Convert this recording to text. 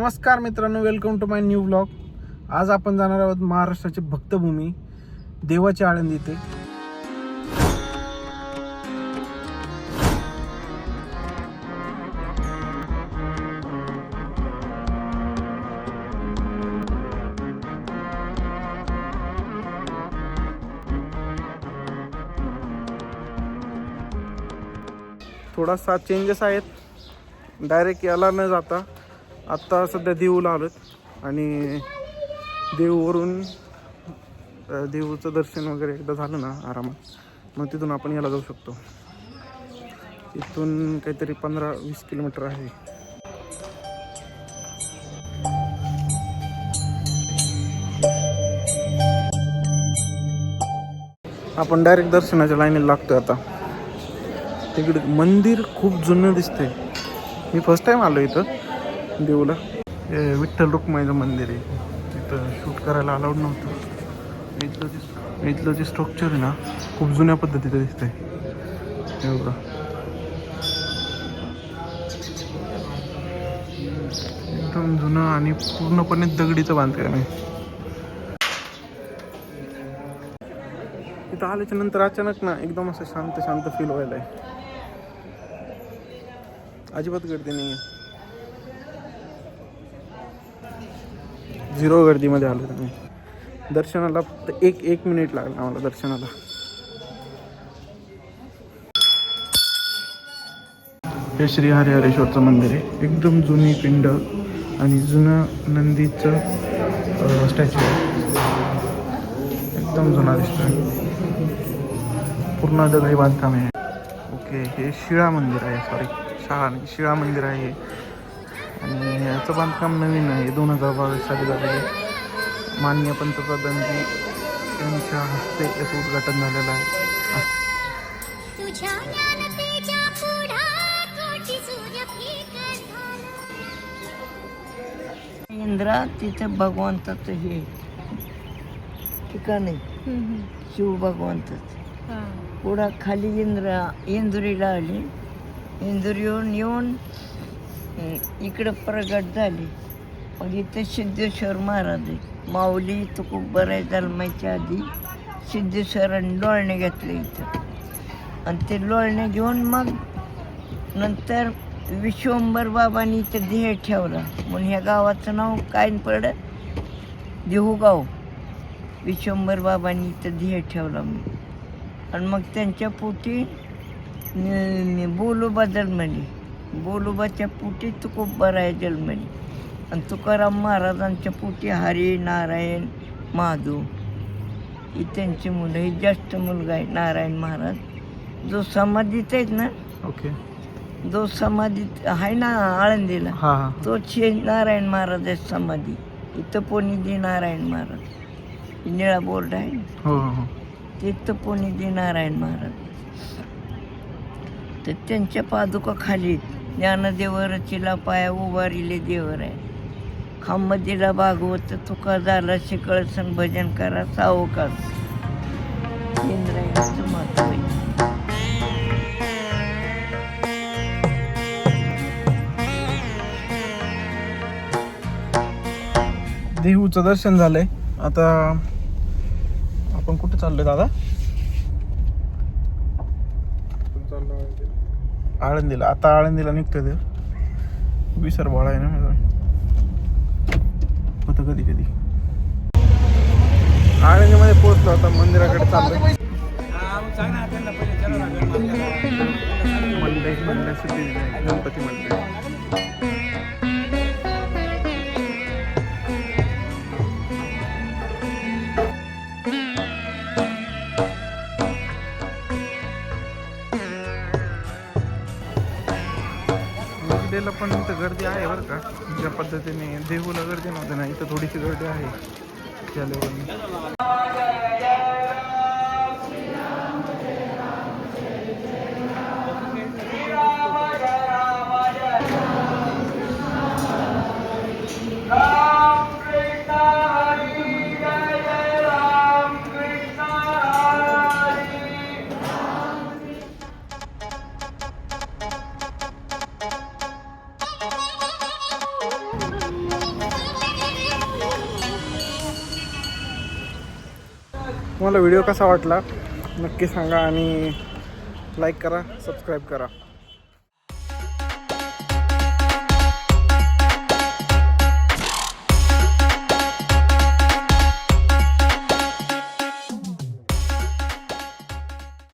नमस्कार मित्रांनो, welcome to my new blog. आज आपण जाणार आहोत महाराष्ट्राची भक्तभूमी देवाची आळंदी इथे. थोडासा चेंजेस आहेत. डायरेक्ट याला न जाता आत्ता सध्या देऊला आलोत आणि देऊवरून देऊचं दर्शन वगैरे एकदा झालं ना आरामात, मग तिथून आपण याला जाऊ शकतो. इथून काहीतरी 15-20 किलोमीटर आहे. आपण डायरेक्ट दर्शनाच्या लाईनीला लागतोय. आता तिकडे मंदिर खूप जुनं दिसतंय. मी फर्स्ट टाइम आलो इथं देऊला. विठ्ठल रुक्माईचं मंदिर आहे. तिथं शूट करायला अलाउड नव्हतं. इथलं जे स्ट्रक्चर आहे ना, खूप जुन्या पद्धतीचं दिसतंय. एवढं एकदम जुनं आणि पूर्णपणे दगडीचं बांधकाम आहे. इथं आल्याच्या नंतर अचानक ना एकदम असं शांत शांत फील व्हायला आहे. अजिबात गर्दी नाही आहे. झिरो गर्दीमध्ये आलो तुम्ही. दर्शनाला फक्त एक मिनिट लागला आम्हाला दर्शनाला. हे श्री हरिहरेश्वरचं मंदिर आहे. एकदम जुनी पिंड आणि जुनं नंदीचं स्टॅच्यू आहे. एकदम जुना दिसतोय. पूर्ण दगडी बांधकाम आहे. ओके, हे शिळा मंदिर आहे. शिळा मंदिर आहे आणि याचं बांधकाम नवीन आहे. 2022 साली झालेले. माननीय पंतप्रधानजी यांच्या हस्ते याचं उद्घाटन झालेलं आहे. इंद्रा तिथं भगवंताचं हे ठिकाण आहे. शिव भगवंताचं पुढं खाली इंदुरीला आली. इंदुरीहून येऊन इकडं प्रगट झाली. मग इथं सिद्धेश्वर महाराज आहे. माऊली तुकोबराय जन्माच्या आधी सिद्धेश्वरांनी लोळणे घेतले इथं आणि ते लोळणे घेऊन मग नंतर विश्वंभर बाबांनी इथं देह ठेवला. म्हणून ह्या गावाचं नाव काय पडलं, देहूगाव. विश्वंभर बाबांनी इथं देह ठेवला आणि मग त्यांच्या पोटी बोलोबा जन्मली. बोलोबाच्या पोटी तुकोबराय जन्मली आणि तुकाराम महाराजांच्या पोटी हरी नारायण महादेव ही त्यांची मुलं. ही जास्त मुलगा आहे नारायण महाराज, जो समाधीत आहेत ना. ओके, जो समाधीत आहे ना आळंदीला, तोच हे नारायण महाराज आहे समाधी. इथं पोनिधी नारायण महाराज, निळा बोर्ड आहे. ते तपोनिधी नारायण महाराज. तर त्यांच्या पादुका खाली ज्ञानदेव रचिला पाया उभारिले देवर आहे. खांबदीला भागवत तुका झाला शिकळसन भजन करा सावकार. इंद्रायणाचं महत्व आहे. देहूचं दर्शन झालंय. आता आपण कुठे चाललोय दादा? आळंदीला. आता आळंदीला निघतोय. ते विसर बोळा आहे ना होतं कधी कधी. आळंदीमध्ये पोहोचलो. आता मंदिराकडे चाललोय. मंडई सिद्धी गणपती मंदिर. देहूला पण इथं गर्दी आहे बरं का. ज्या पद्धतीने देहूला गर्दी नव्हती ना, इथं थोडीशी गर्दी आहे त्या लेवलने. तुम्हाला व्हिडिओ कसा वाटला नक्की सांगा आणि लाईक करा, सबस्क्राईब करा.